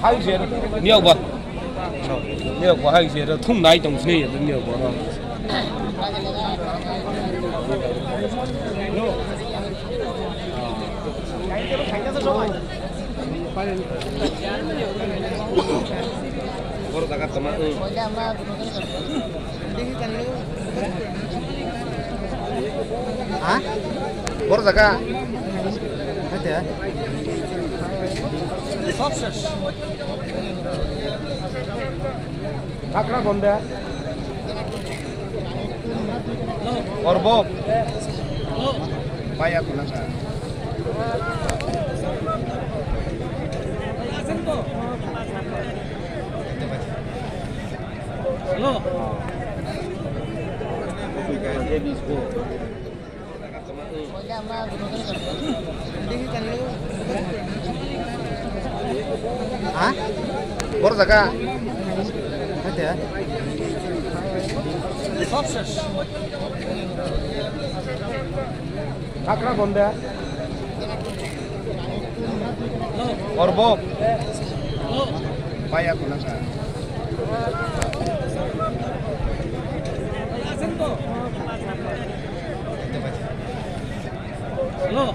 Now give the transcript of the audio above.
还有一些你要不？你要不还有一些的痛奶东西也是你要不哈？বড় টাকা তোমার হ্যাঁ বড় টাকা সব শেষ কাকড়া বন্ধে করব পায়া কোনা Hello. Hah? Bor জায়গা হতে সব শেষ কাকড়া বন্ধে করব পায়া কোনা Hello.